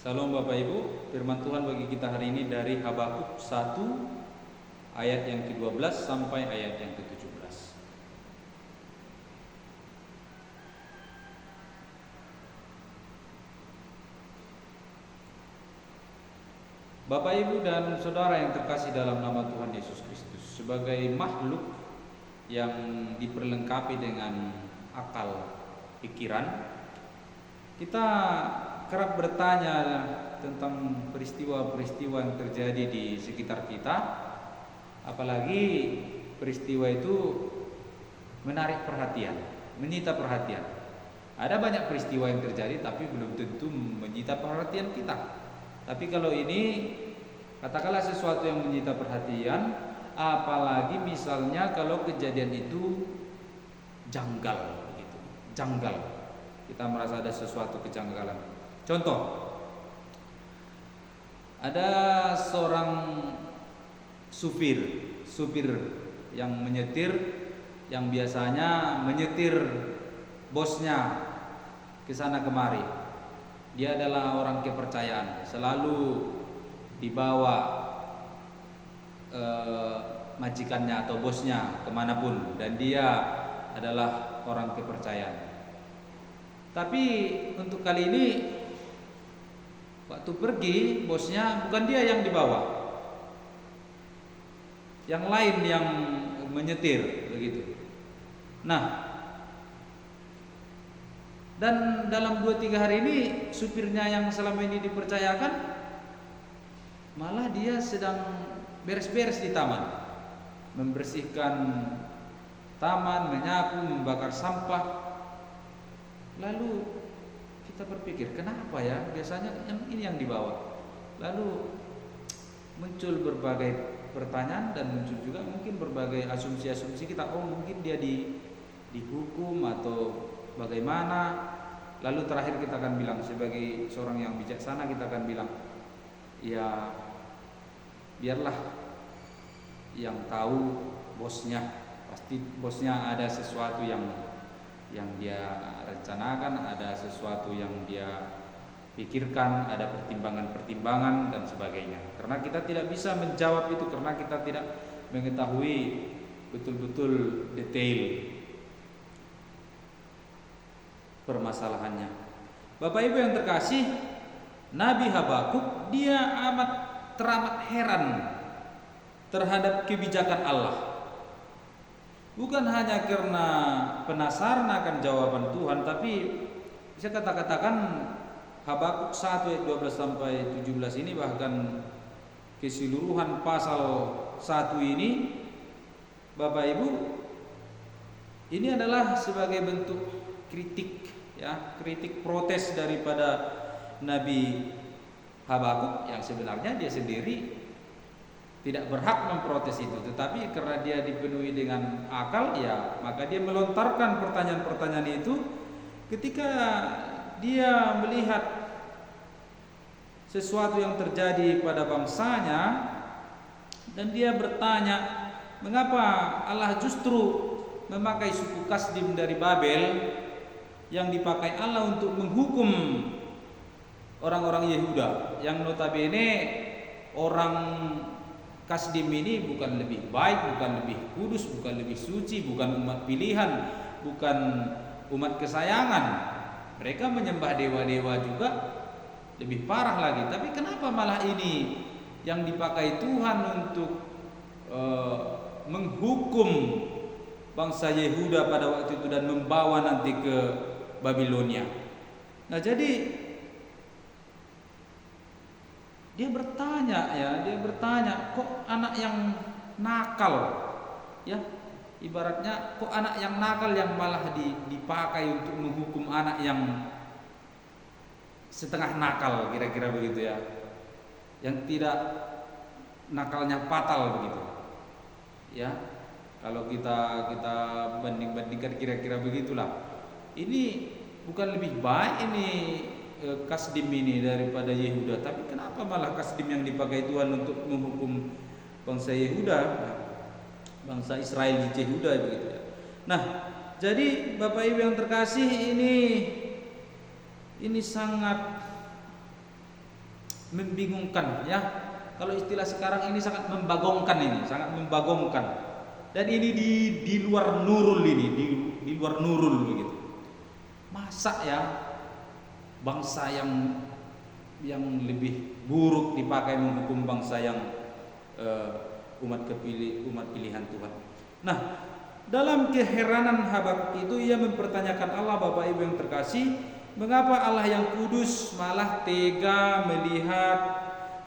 Salam Bapak Ibu, firman Tuhan bagi kita hari ini dari Habakuk 1 ayat yang ke-12 sampai ayat yang ke-17. Bapak Ibu dan Saudara yang terkasih dalam nama Tuhan Yesus Kristus, sebagai makhluk yang diperlengkapi dengan akal pikiran, kita kerap bertanya tentang peristiwa-peristiwa yang terjadi di sekitar kita, apalagi peristiwa itu menarik perhatian, menyita perhatian. Ada banyak peristiwa yang terjadi tapi belum tentu menyita perhatian kita. Tapi kalau ini katakanlah sesuatu yang menyita perhatian, apalagi misalnya kalau kejadian itu janggal begitu. Janggal. Kita merasa ada sesuatu kejanggalan. Contoh, ada seorang supir yang menyetir, yang biasanya menyetir bosnya ke sana kemari. Dia adalah orang kepercayaan, selalu dibawa majikannya atau bosnya kemanapun, dan dia adalah orang kepercayaan. Tapi untuk kali ini waktu pergi, bosnya bukan dia yang dibawa, yang lain yang menyetir begitu. Nah, dan dalam 2-3 hari ini supirnya yang selama ini dipercayakan malah dia sedang beres-beres di taman, membersihkan taman, menyapu, membakar sampah. Lalu kita berpikir, kenapa ya biasanya yang ini yang dibawa? Lalu muncul berbagai pertanyaan dan muncul juga mungkin berbagai asumsi-asumsi kita. Oh, mungkin dia dihukum atau bagaimana. Lalu terakhir kita akan bilang, sebagai seorang yang bijaksana, kita akan bilang, ya biarlah yang tahu bosnya. Pasti bosnya ada sesuatu yang dia rencanakan, ada sesuatu yang dia pikirkan, ada pertimbangan-pertimbangan dan sebagainya. Karena kita tidak bisa menjawab itu, karena kita tidak mengetahui betul-betul detail permasalahannya. Bapak Ibu yang terkasih, Nabi Habakuk dia teramat heran terhadap kebijakan Allah. Bukan hanya karena penasaran akan jawaban Tuhan, tapi bisa katakan Habakuk 1 ayat 12 sampai 17 ini, bahkan keseluruhan pasal 1 ini, Bapak Ibu, ini adalah sebagai bentuk kritik, ya, kritik protes daripada Nabi Habakuk yang sebenarnya dia sendiri tidak berhak memprotes itu, tetapi karena dia dipenuhi dengan akal, ya maka dia melontarkan pertanyaan-pertanyaan itu ketika dia melihat sesuatu yang terjadi pada bangsanya, dan dia bertanya, mengapa Allah justru memakai suku Kasdim dari Babel yang dipakai Allah untuk menghukum orang-orang Yehuda, yang notabene orang Kasdim ini bukan lebih baik, bukan lebih kudus, bukan lebih suci, bukan umat pilihan, bukan umat kesayangan. Mereka menyembah dewa-dewa juga, lebih parah lagi. Tapi kenapa malah ini yang dipakai Tuhan untuk menghukum bangsa Yehuda pada waktu itu dan membawa nanti ke Babilonia? Nah, jadi dia bertanya, kok anak yang nakal, ya, ibaratnya kok anak yang nakal yang malah dipakai untuk menghukum anak yang setengah nakal, kira-kira begitu ya, yang tidak nakalnya fatal begitu, ya. Kalau kita bandingkan kira-kira begitulah. Ini bukan lebih baik ini Kasdim ini daripada Yehuda, tapi kenapa malah Kasdim yang dipakai Tuhan untuk menghukum bangsa Yehuda, bangsa Israel di Yehuda begitu ya. Nah, jadi Bapak Ibu yang terkasih, ini sangat membingungkan ya. Kalau istilah sekarang ini sangat membagongkan, ini sangat membagongkan. Dan ini di luar nurul, ini di luar nurul begitu. Masa ya bangsa yang lebih buruk dipakai menghukum bangsa yang umat pilihan Tuhan. Nah, dalam keheranan Habakuk itu ia mempertanyakan Allah, Bapak Ibu yang terkasih, mengapa Allah yang kudus malah tega melihat,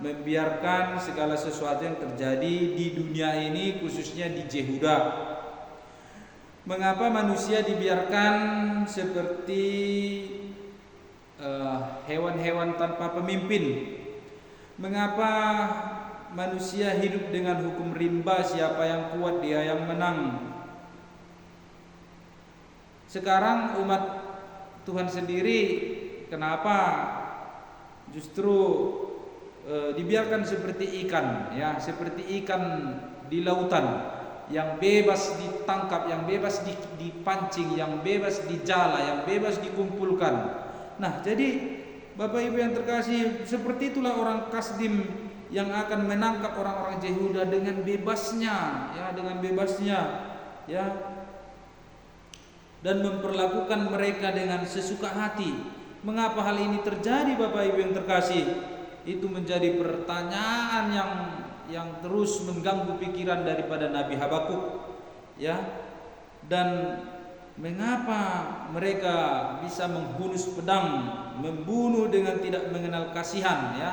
membiarkan segala sesuatu yang terjadi di dunia ini, khususnya di Yehuda. Mengapa manusia dibiarkan seperti hewan-hewan tanpa pemimpin? Mengapa manusia hidup dengan hukum rimba, siapa yang kuat dia yang menang? Sekarang umat Tuhan sendiri kenapa justru dibiarkan seperti ikan ya, seperti ikan di lautan yang bebas ditangkap, yang bebas dipancing, yang bebas dijala, yang bebas dikumpulkan. Nah, jadi Bapak Ibu yang terkasih, seperti itulah orang Kasdim yang akan menangkap orang-orang Yehuda dengan bebasnya ya, dengan bebasnya ya, dan memperlakukan mereka dengan sesuka hati. Mengapa hal ini terjadi, Bapak Ibu yang terkasih? Itu menjadi pertanyaan yang terus mengganggu pikiran daripada Nabi Habakuk ya. Dan mengapa mereka bisa menghunus pedang, membunuh dengan tidak mengenal kasihan ya.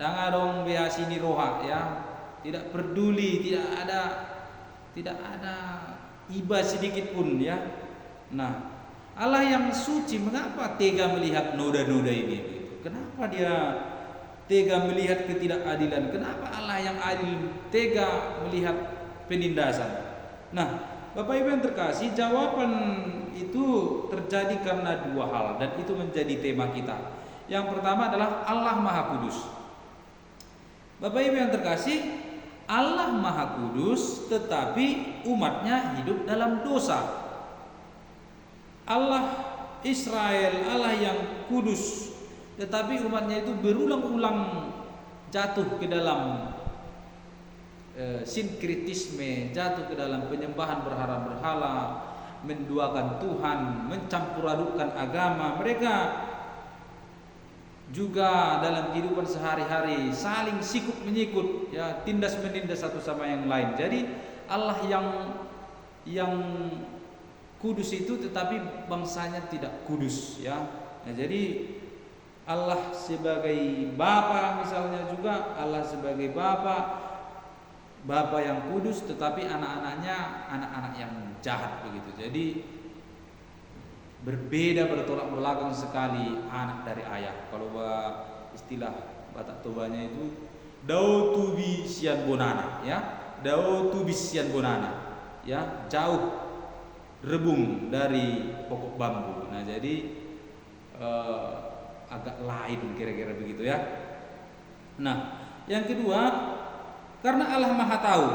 Dangadong beasini roha ya, tidak peduli, tidak ada iba sedikit pun ya. Nah, Allah yang suci mengapa tega melihat noda-noda ini begitu? Kenapa dia tega melihat ketidakadilan? Kenapa Allah yang adil tega melihat penindasan? Nah, Bapak Ibu yang terkasih, jawaban itu terjadi karena dua hal, dan itu menjadi tema kita. Yang pertama adalah Allah Maha Kudus. Bapak Ibu yang terkasih, Allah Maha Kudus tetapi umatnya hidup dalam dosa. Allah Israel, Allah yang kudus, tetapi umatnya itu berulang-ulang jatuh ke dalam sinkritisme, jatuh ke dalam penyembahan berhala-berhala, menduakan Tuhan, mencampur adukkan agama. Mereka juga dalam kehidupan sehari-hari saling sikut menyikut ya, tindas menindas satu sama yang lain. Jadi Allah yang kudus itu tetapi bangsanya tidak kudus ya. Nah, jadi Allah sebagai Bapa misalnya juga, Allah sebagai Bapa yang kudus tetapi anak-anaknya anak-anak yang jahat begitu. Jadi berbeda, bertolak belakang sekali anak dari ayah. Kalau istilah Batak Tobanya itu dau tubi sian bonana ya, dau tubi sian bonana ya, jauh rebung dari pokok bambu. Nah, jadi agak lain kira-kira begitu ya. Nah, yang kedua, karena Allah Maha Tahu.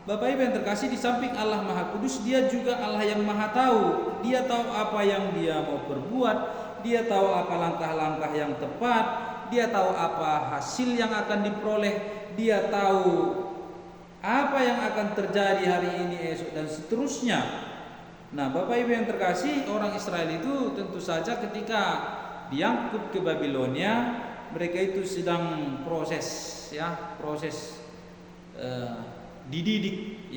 Bapak Ibu yang terkasih, di samping Allah Maha Kudus, Dia juga Allah yang Maha Tahu. Dia tahu apa yang Dia mau perbuat, Dia tahu apa langkah-langkah yang tepat, Dia tahu apa hasil yang akan diperoleh, Dia tahu apa yang akan terjadi hari ini, esok, dan seterusnya. Nah, Bapak Ibu yang terkasih, orang Israel itu tentu saja ketika diangkut ke Babilonia, mereka itu sedang proses dididik,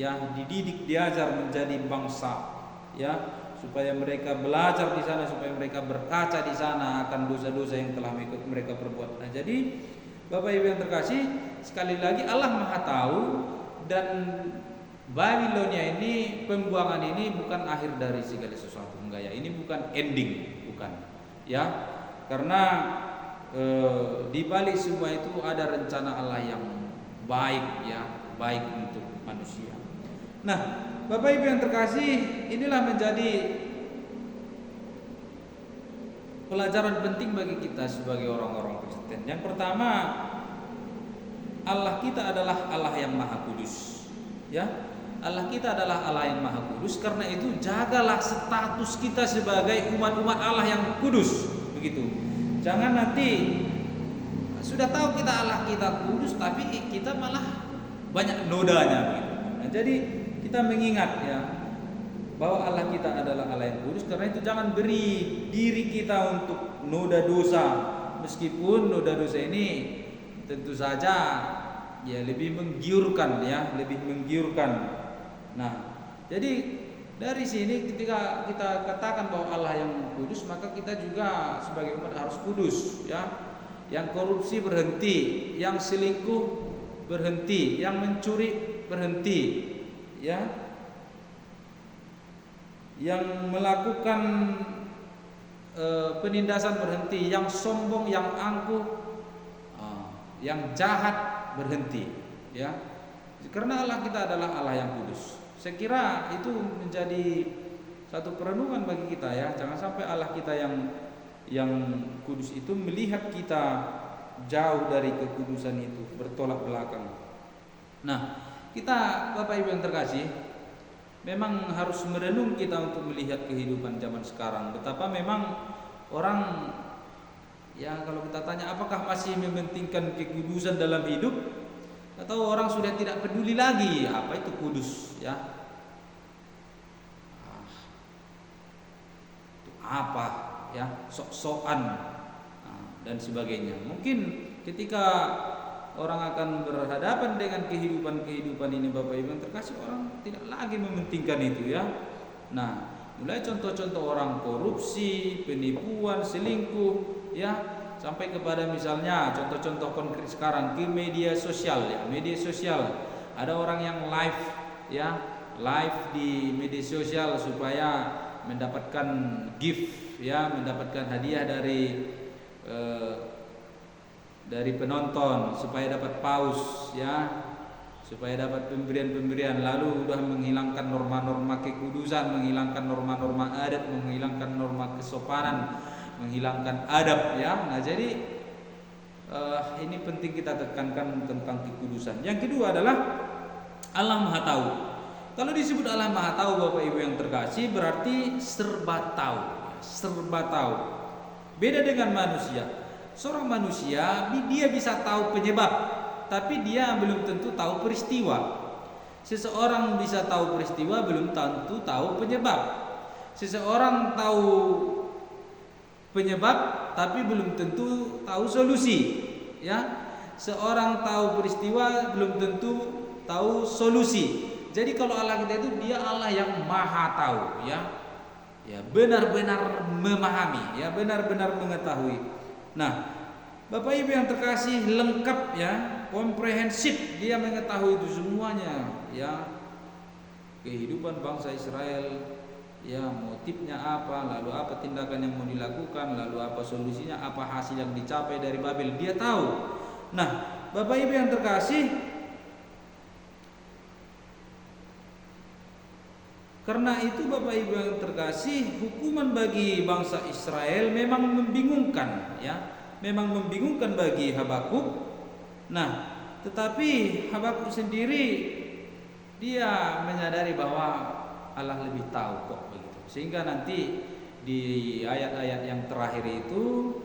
diajar menjadi bangsa ya, supaya mereka belajar di sana, supaya mereka berkaca di sana akan dosa-dosa yang telah mereka perbuat. Nah, jadi Bapak Ibu yang terkasih, sekali lagi Allah Maha Tahu, dan Babilonia ini, pembuangan ini bukan akhir dari segala sesuatu, enggak ya. Ini bukan ending, bukan. Ya. Karena di balik semua itu ada rencana Allah yang baik ya, baik untuk manusia. Nah, Bapak Ibu yang terkasih, inilah menjadi pelajaran penting bagi kita sebagai orang-orang Kristen. Yang pertama, Allah kita adalah Allah yang Maha Kudus. Ya. Allah kita adalah Allah yang Maha Kudus. Karena itu jagalah status kita sebagai umat-umat Allah yang kudus, begitu. Jangan nanti Sudah tahu kita Allah kita kudus, tapi kita malah banyak nodanya begitu. Nah, jadi kita mengingat ya bahwa Allah kita adalah Allah yang kudus. Karena itu jangan beri diri kita untuk noda dosa, meskipun noda dosa ini tentu saja ya lebih menggiurkan ya, lebih menggiurkan. Nah, jadi dari sini ketika kita katakan bahwa Allah yang kudus, maka kita juga sebagai umat harus kudus ya. Yang korupsi berhenti, yang selingkuh berhenti, yang mencuri berhenti ya. Yang melakukan penindasan berhenti, yang sombong, yang angkuh, yang jahat berhenti ya. Karena Allah kita adalah Allah yang kudus. Saya kira itu menjadi satu perenungan bagi kita ya. Jangan sampai Allah kita yang kudus itu melihat kita jauh dari kekudusan itu, bertolak belakang. Nah, kita Bapak Ibu yang terkasih, memang harus merenung kita untuk melihat kehidupan zaman sekarang. Betapa memang orang ya, kalau kita tanya apakah masih mementingkan kekudusan dalam hidup, atau orang sudah tidak peduli lagi apa itu kudus ya. Itu apa ya, sok-sokan dan sebagainya. Mungkin ketika orang akan berhadapan dengan kehidupan ini Bapak Ibu yang terkasih, orang tidak lagi mementingkan itu ya. Nah, mulai contoh-contoh orang korupsi, penipuan, selingkuh ya, sampai kepada misalnya contoh-contoh konkret sekarang ke media sosial ya. Media sosial ada orang yang live ya, live di media sosial supaya mendapatkan gift ya, mendapatkan hadiah dari penonton, supaya dapat paus ya, supaya dapat pemberian-pemberian, lalu udah menghilangkan norma-norma kekudusan, menghilangkan norma-norma adat, menghilangkan norma kesopanan, menghilangkan adab ya. Nah, jadi ini penting kita tekankan tentang kekudusan. Yang kedua adalah Allah Maha Tahu. Kalau disebut Allah Maha Tahu Bapak Ibu yang terkasih, berarti serba tahu, serba tahu. Beda dengan manusia. Seorang manusia dia bisa tahu penyebab, tapi dia belum tentu tahu peristiwa. Seseorang bisa tahu peristiwa, belum tentu tahu penyebab. Seseorang tahu penyebab, tapi belum tentu tahu solusi. Ya, seorang tahu peristiwa, belum tentu tahu solusi. Jadi kalau Allah kita itu dia Allah yang maha tahu ya. Ya, benar-benar memahami, ya, benar-benar mengetahui. Nah, Bapak Ibu yang terkasih, lengkap ya, komprehensif, dia mengetahui itu semuanya ya. Kehidupan bangsa Israel, ya, motifnya apa, lalu apa tindakan yang mau dilakukan, lalu apa solusinya, apa hasil yang dicapai dari Babel, dia tahu. Nah, Bapak Ibu yang terkasih, karena itu Bapak Ibu yang terkasih, hukuman bagi bangsa Israel memang membingungkan ya, memang membingungkan bagi Habakuk. Nah, tetapi Habakuk sendiri dia menyadari bahwa Allah lebih tahu kok begitu. Sehingga nanti di ayat-ayat yang terakhir itu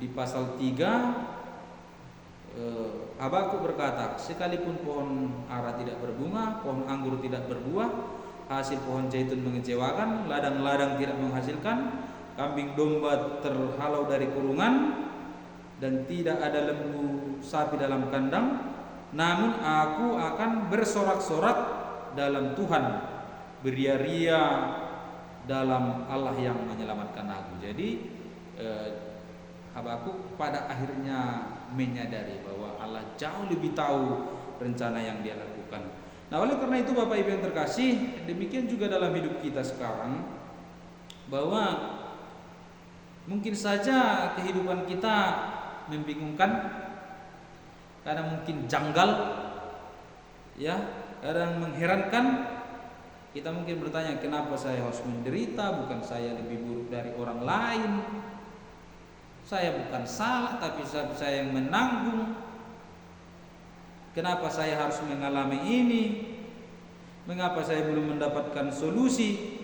di pasal 3 Habakuk berkata, sekalipun pohon ara tidak berbunga, pohon anggur tidak berbuah, hasil pohon zaitun mengecewakan, ladang-ladang tidak menghasilkan, kambing domba terhalau dari kurungan, dan tidak ada lembu sapi dalam kandang, namun aku akan bersorak-sorak dalam Tuhan, beria-ria dalam Allah yang menyelamatkan aku. Jadi Habakuk pada akhirnya menyadari bahwa Allah jauh lebih tahu rencana yang dia lakukan. Nah, oleh karena itu Bapak Ibu yang terkasih, demikian juga dalam hidup kita sekarang, bahwa mungkin saja kehidupan kita membingungkan, kadang mungkin janggal, ya, kadang mengherankan. Kita mungkin bertanya, kenapa saya harus menderita? Bukan saya lebih buruk dari orang lain? Saya bukan salah, tapi saya yang menanggung. Kenapa saya harus mengalami ini? Mengapa saya belum mendapatkan solusi?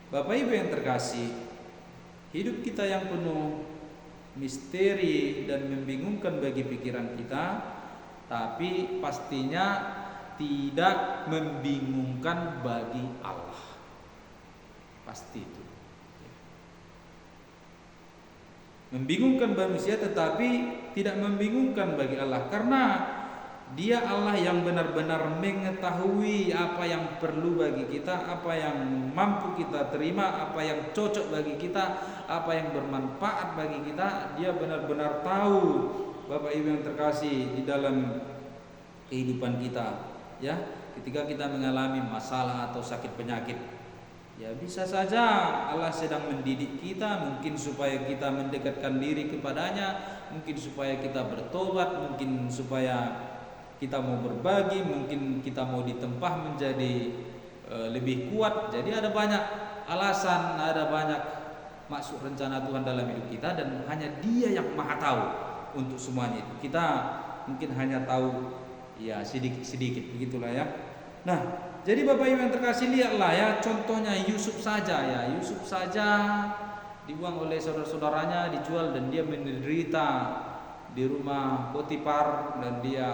Bapak Ibu yang terkasih, hidup kita yang penuh misteri dan membingungkan bagi pikiran kita, tapi pastinya tidak membingungkan bagi Allah. Pasti itu. Membingungkan manusia tetapi tidak membingungkan bagi Allah, karena Dia Allah yang benar-benar mengetahui apa yang perlu bagi kita, apa yang mampu kita terima, apa yang cocok bagi kita, apa yang bermanfaat bagi kita. Dia benar-benar tahu, Bapak Ibu yang terkasih, di dalam kehidupan kita, ya, ketika kita mengalami masalah atau sakit penyakit, ya bisa saja Allah sedang mendidik kita, mungkin supaya kita mendekatkan diri kepadanya, mungkin supaya kita bertobat, mungkin supaya kita mau berbagi, mungkin kita mau ditempah menjadi lebih kuat. Jadi ada banyak alasan, ada banyak maksud rencana Tuhan dalam hidup kita, dan hanya Dia yang Maha tahu untuk semuanya itu. Kita mungkin hanya tahu ya sedikit-sedikit, begitulah ya. Nah, jadi Bapak Ibu yang terkasih, lihatlah ya, contohnya Yusuf saja ya. Yusuf saja dibuang oleh saudara-saudaranya, dijual, dan dia menderita di rumah Potifar dan dia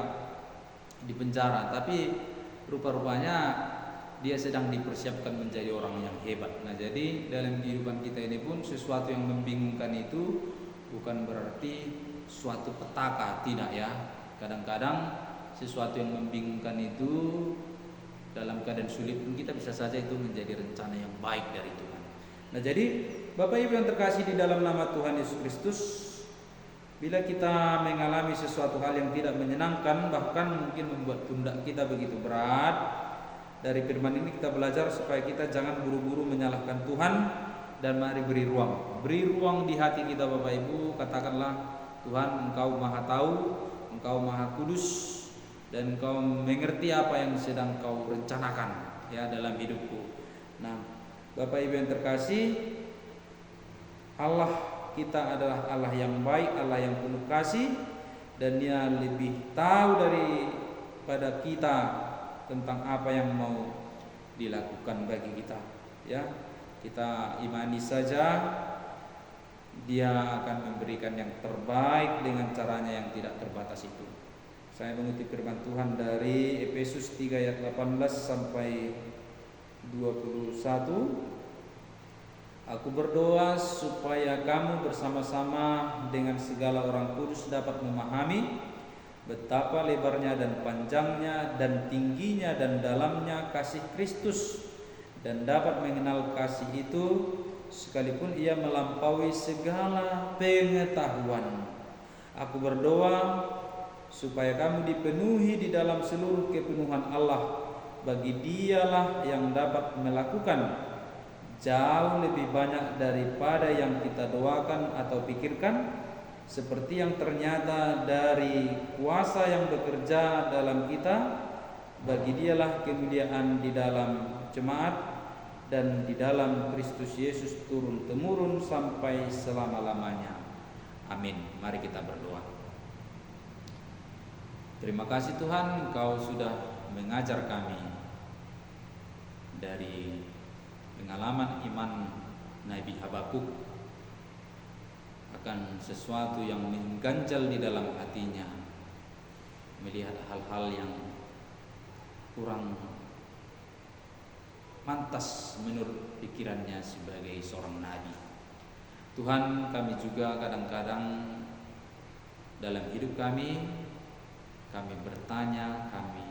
di penjara. Tapi rupa-rupanya dia sedang dipersiapkan menjadi orang yang hebat. Nah, jadi dalam kehidupan kita ini pun sesuatu yang membingungkan itu bukan berarti suatu petaka, tidak ya. Kadang-kadang sesuatu yang membingungkan itu dalam keadaan sulit pun kita bisa saja itu menjadi rencana yang baik dari Tuhan. Nah, jadi Bapak Ibu yang terkasih di dalam nama Tuhan Yesus Kristus, bila kita mengalami sesuatu hal yang tidak menyenangkan, bahkan mungkin membuat pundak kita begitu berat, dari firman ini kita belajar supaya kita jangan buru-buru menyalahkan Tuhan, dan mari beri ruang di hati kita Bapak Ibu. Katakanlah, Tuhan, Engkau Maha tahu, Engkau Maha kudus, dan Engkau mengerti apa yang sedang Kau rencanakan ya dalam hidupku. Nah, Bapak Ibu yang terkasih, Allah kita adalah Allah yang baik, Allah yang penuh kasih, dan Dia lebih tahu daripada kita tentang apa yang mau dilakukan bagi kita. Ya, kita imani saja, Dia akan memberikan yang terbaik dengan caranya yang tidak terbatas itu. Saya mengutip firman Tuhan dari Efesus 3 ayat 18 sampai 21. Aku berdoa supaya kamu bersama-sama dengan segala orang kudus dapat memahami betapa lebarnya dan panjangnya dan tingginya dan dalamnya kasih Kristus, dan dapat mengenal kasih itu sekalipun ia melampaui segala pengetahuan. Aku berdoa supaya kamu dipenuhi di dalam seluruh kepenuhan Allah. Bagi Dialah yang dapat melakukan jauh lebih banyak daripada yang kita doakan atau pikirkan, seperti yang ternyata dari kuasa yang bekerja dalam kita. Bagi Dialah kemuliaan di dalam jemaat dan di dalam Kristus Yesus turun-temurun sampai selama-lamanya. Amin. Mari kita berdoa. Terima kasih Tuhan, Engkau sudah mengajar kami dari pengalaman iman Nabi Habakuk akan sesuatu yang mengganjal di dalam hatinya, melihat hal-hal yang kurang pantas menurut pikirannya sebagai seorang nabi. Tuhan, kami juga kadang-kadang dalam hidup kami bertanya, kami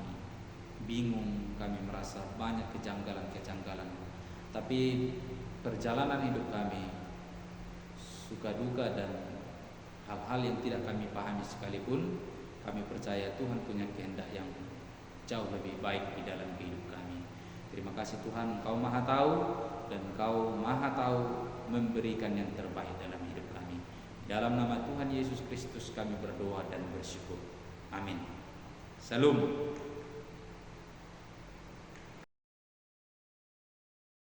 bingung, kami merasa banyak kejanggalan-kejanggalan. Tapi perjalanan hidup kami, suka duka dan hal-hal yang tidak kami pahami sekalipun, kami percaya Tuhan punya kehendak yang jauh lebih baik di dalam hidup kami. Terima kasih Tuhan, Engkau Maha tahu, dan Engkau Maha tahu memberikan yang terbaik dalam hidup kami. Dalam nama Tuhan Yesus Kristus kami berdoa dan bersyukur. Amin. Salam.